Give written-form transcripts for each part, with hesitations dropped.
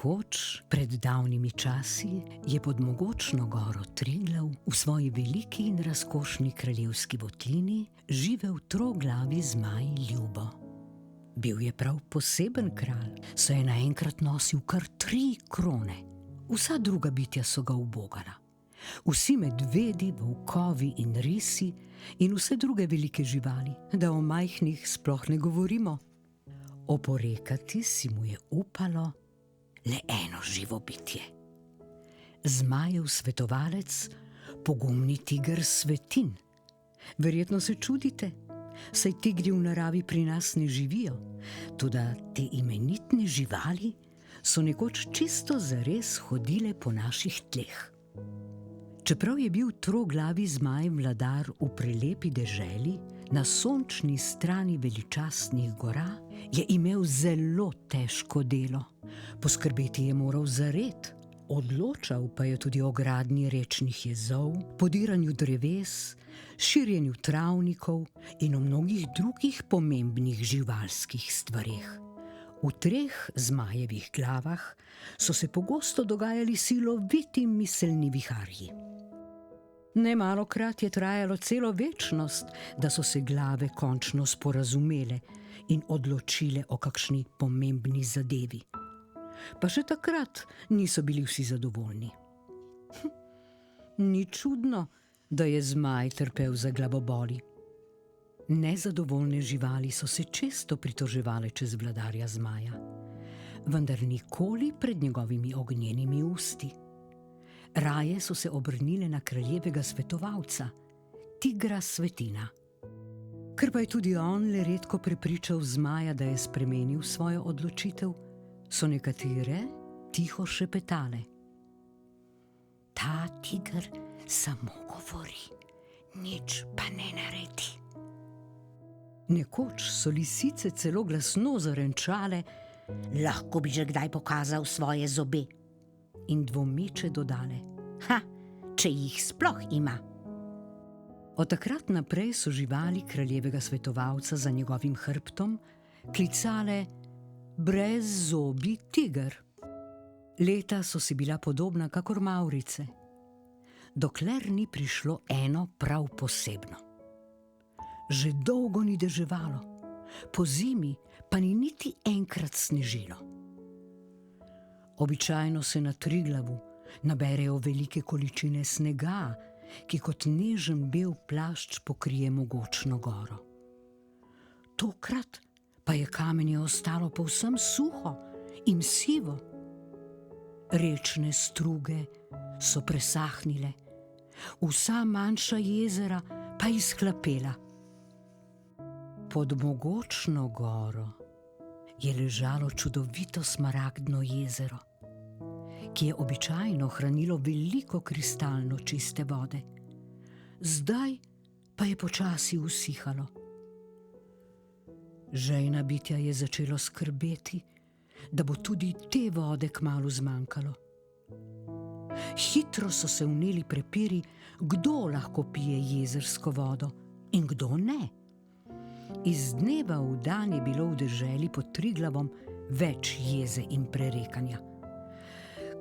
Nekoč, pred davnimi časi, je pod mogočno goro Triglav v svoji veliki in razkošni kraljevski votlini živel troglavi zmaj Ljubo. Bil je prav poseben kralj, saj je naenkrat nosil kar 3 krone. Vsa druga bitja so ga ubogala. Vsi medvedi, volkovi in risi in vse druge velike živali, da o majhnih sploh ne govorimo. Oporekati si mu je upalo le eno živo bitje. Zmajev svetovalec, pogumni tiger Svetin. Verjetno se čudite, saj tigri v naravi pri nas ne živijo, toda te imenitne živali so nekoč čisto zares hodile po naših tleh. Čeprav je bil troglavi zmaj vladar v prelepi deželi, na sončni strani veličastnih gora, je imel zelo težko delo. Poskrbeti je moral za red, odločal pa je tudi o gradnji rečnih jezov, podiranju dreves, širjenju travnikov in o mnogih drugih pomembnih živalskih stvareh. V 3 zmajevih glavah so se pogosto dogajali siloviti miselni viharji. Nemalokrat je trajalo celo večnost, da so se glave končno sporazumele in odločile o kakšni pomembni zadevi. Pa še takrat niso bili vsi zadovoljni. Ni čudno, da je zmaj trpel za glavoboli. Nezadovoljne živali so se često pritoževale čez vladarja zmaja, vendar nikoli pred njegovimi ognjenimi usti. Raje so se obrnile na kraljevega svetovalca, tigra Svetina. Ker pa je tudi on le redko prepričal zmaja, da je spremenil svojo odločitev, so nekatere tiho šepetale. Ta tiger samo govori, nič pa ne naredi. Nekoč so lisice celo glasno zarenčale, lahko bi že kdaj pokazal svoje zobe. In dvomeče dodale, če jih sploh ima. Od takrat naprej so živali kraljevega svetovalca za njegovim hrbtom klicale brezzobi tiger. Leta so si bila podobna kakor mavrice, dokler ni prišlo eno prav posebno. Že dolgo ni deževalo, pozimi pa ni niti enkrat snežilo. Običajno se na Triglavu naberejo velike količine snega, ki kot nežen bel plašč pokrije mogočno goro. Tokrat pa je kamenje ostalo povsem suho in sivo. Rečne struge so presahnile, vsa manjša jezera pa izhlapela. Pod mogočno goro je ležalo čudovito smaragdno jezero, ki je običajno hranilo veliko kristalno čiste vode. Zdaj pa je počasi usihalo. Žejna bitja je začelo skrbeti, da bo tudi te vode kmalu zmanjkalo. Hitro so se vneli prepiri, kdo lahko pije jezersko vodo in kdo ne. Iz dneva v dan je bilo v deželi pod Triglavom več jeze in prerekanja.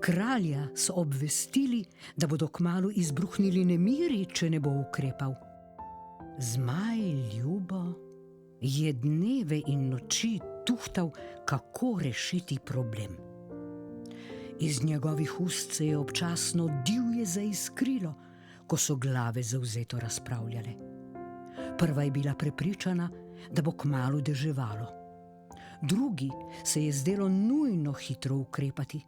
Kralja so obvestili, da bodo kmalu izbruhnili nemiri, če ne bo ukrepal. Zmaj Ljubo je dneve in noči tuhtal, kako rešiti problem. Iz njegovih ust se je občasno divje zaiskrilo, ko so glave zavzeto razpravljale. Prva je bila prepričana, da bo kmalu deževalo. Drugi se je zdelo nujno hitro ukrepati.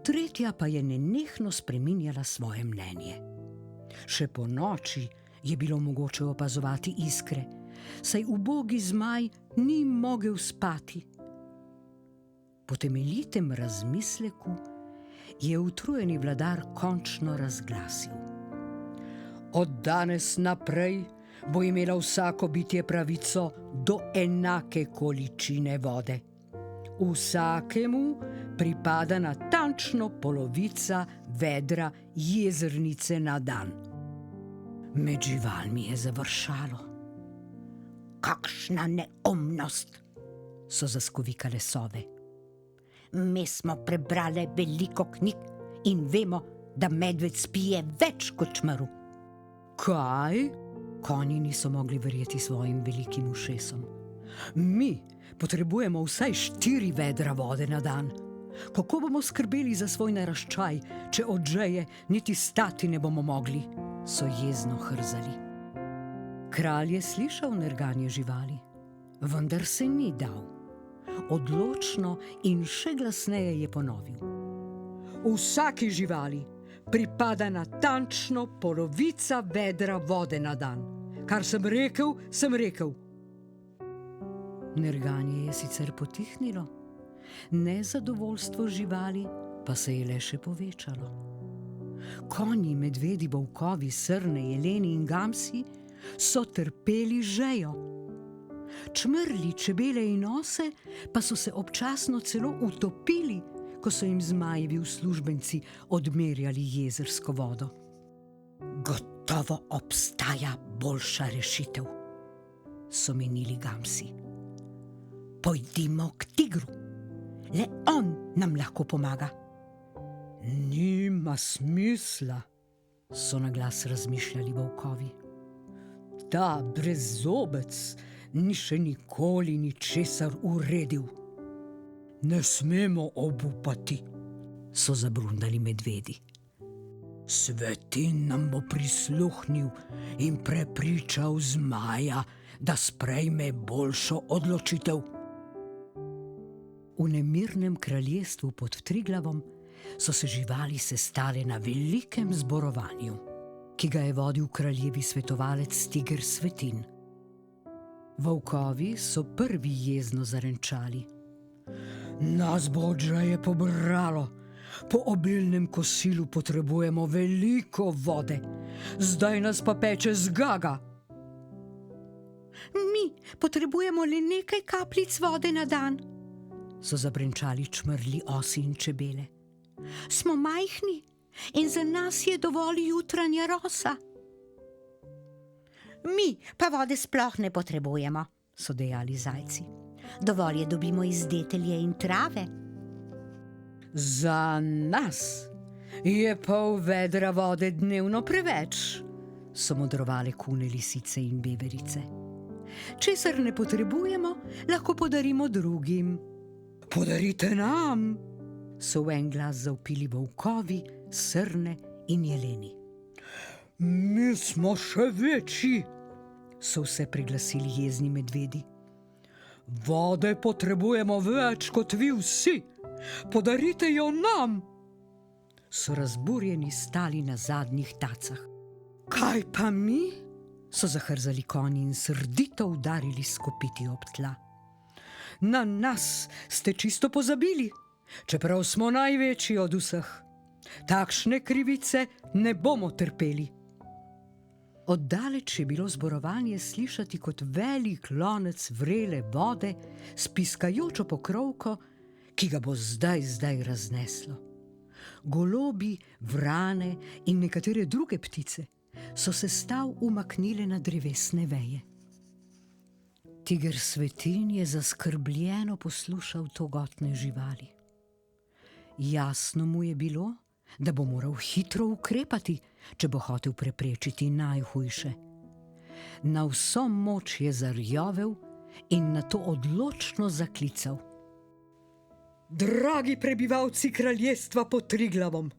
Tretja pa je nenehno spreminjala svoje mnenje. Še po noči je bilo mogoče opazovati iskre, saj ubogi zmaj ni mogel spati. Po temeljitem razmisleku je utrujeni vladar končno razglasil. Od danes naprej bo imela vsako bitje pravico do enake količine vode. Vsakemu pripada natančno polovica vedra jezernice na dan. Med živalmi je završalo. Kakšna neumnost, so zaskovikale sove. Mi smo prebrali veliko knjig in vemo, da medved spije več kot čmrl. Kaj? Konji niso mogli verjeti svojim velikim ušesom. Mi potrebujemo vsaj 4 vedra vode na dan. Kako bomo skrbeli za svoj naraščaj, če od žeje niti stati ne bomo mogli? So jezno hrzali. Kralj je slišal nerganje živali, vendar se ni dal. Odločno in še glasneje je ponovil: vsaki živali pripada natančno polovica vedra vode na dan. Kar sem rekel, sem rekel. Nerganje je sicer potihnilo, nezadovoljstvo živali pa se je le še povečalo. Konji, medvedi, volkovi, srne, jeleni in gamsi so trpeli žejo. Čmrli, čebele in ose pa so se občasno celo utopili, ko so jim zmajevi uslužbenci odmerjali jezersko vodo. Gotovo obstaja boljša rešitev, so menili gamsi. Pojdimo k tigru, le on nam lahko pomaga. Nima smisla, so na glas razmišljali volkovi. Ta brezzobec ni še nikoli ničesar uredil. Ne smemo obupati, so zabrundali medvedi. Svetin nam bo prisluhnil in prepričal zmaja, da sprejme boljšo odločitev. V nemirnem kraljestvu pod Triglavom so se živali sestale na velikem zborovanju, ki ga je vodil kraljevi svetovalec Tiger Svetin. Volkovi so prvi jezno zarenčali. Nas bo od žeje pobralo. Po obilnem kosilu potrebujemo veliko vode. Zdaj nas pa peče zgaga. Mi potrebujemo le nekaj kapljic vode na dan, so zabrenčali čmrli, osi in čebele. Smo majhni in za nas je dovolj jutranja rosa. Mi pa vode sploh ne potrebujemo, so dejali zajci. Dovolj je dobimo iz detelje in trave. Za nas je pol vedra vode dnevno preveč, so modrovale kune, lisice in beberice. Česar ne potrebujemo, lahko podarimo drugim. Podarite nam, so v en glas zavpili volkovi, srne in jeleni. Mi smo še večji, so vse priglasili jezni medvedi. Vode potrebujemo več kot vi vsi. Podarite jo nam, so razburjeni stali na zadnjih tacah. Kaj pa mi? So zahrzali konji in srdito udarili s kopiti ob tla. Na nas ste čisto pozabili, čeprav smo največji od vseh. Takšne krivice ne bomo trpeli. Oddaleč je bilo zborovanje slišati kot velik lonec vrele vode s piskajočo pokrovko, ki ga bo zdaj razneslo. Golobi, vrane in nekatere druge ptice so se stav umaknile na drevesne veje. Tiger Svetin je zaskrbljeno poslušal togotne živali. Jasno mu je bilo, da bo moral hitro ukrepati, če bo hotel preprečiti najhujše. Na vso moč je zarjovel in nato odločno zaklical. Dragi prebivalci kraljestva pod Triglavom!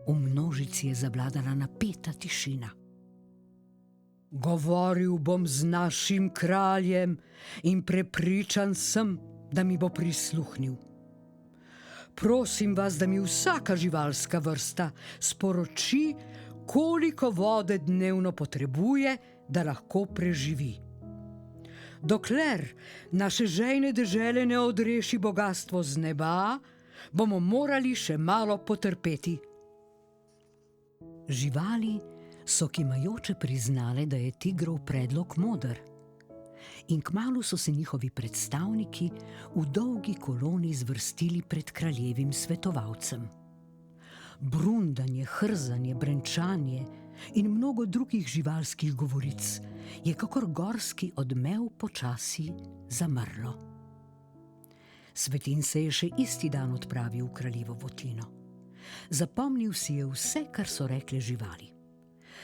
V množici je zavladala napeta tišina. Govoril bom z našim kraljem in prepričan sem, da mi bo prisluhnil. Prosim vas, da mi vsaka živalska vrsta sporoči, koliko vode dnevno potrebuje, da lahko preživi. Dokler naše žejne dežele ne odreši bogastvo z neba, bomo morali še malo potrpeti. Živali so kimajoče priznale, da je tigrov predlog moder. In kmalu so se njihovi predstavniki v dolgi koloni zvrstili pred kraljevim svetovalcem. Brundanje, hrzanje, brenčanje in mnogo drugih živalskih govoric je kakor gorski odmev počasi zamrlo. Svetin se je še isti dan odpravil v kraljevo votlino. Zapomnil si je vse, kar so rekle živali.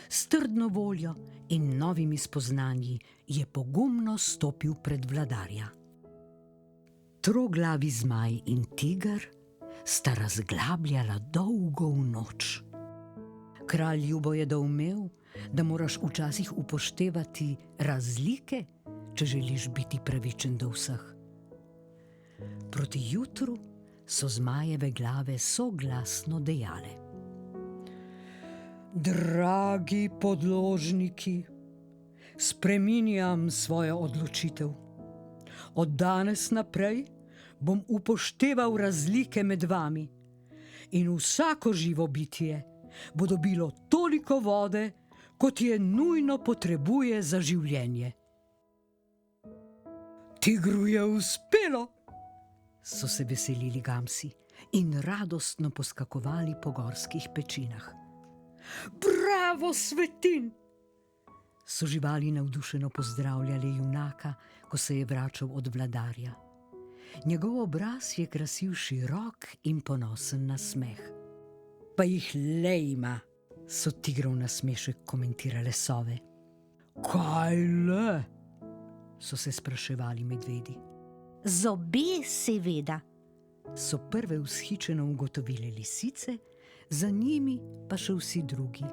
S trdno voljo in novimi spoznanji je pogumno stopil pred vladarja. Troglavi zmaj in tiger sta razglabljala dolgo v noč. Kralj ljubo je doumel, da moraš včasih upoštevati razlike, če želiš biti pravičen do vseh. Proti jutru so zmajeve glave soglasno dejale: Dragi podložniki, spreminjam svojo odločitev. Od danes naprej bom upošteval razlike med vami in vsako živo bitje bo dobilo toliko vode, kot je nujno potrebuje za življenje. Tigru je uspelo, so se veselili gamsi in radostno poskakovali po gorskih pečinah. Bravo, Svetin! So živali navdušeno pozdravljali junaka, ko se je vračal od vladarja. Njegov obraz je krasil širok in ponosen nasmeh. Pa jih le ima, so tigrov nasmešek komentirale sove. Kaj le? So se spraševali medvedi. Zobe, seveda, so prve vzhičeno ugotovile lisice, za njimi pa še vsi drugi.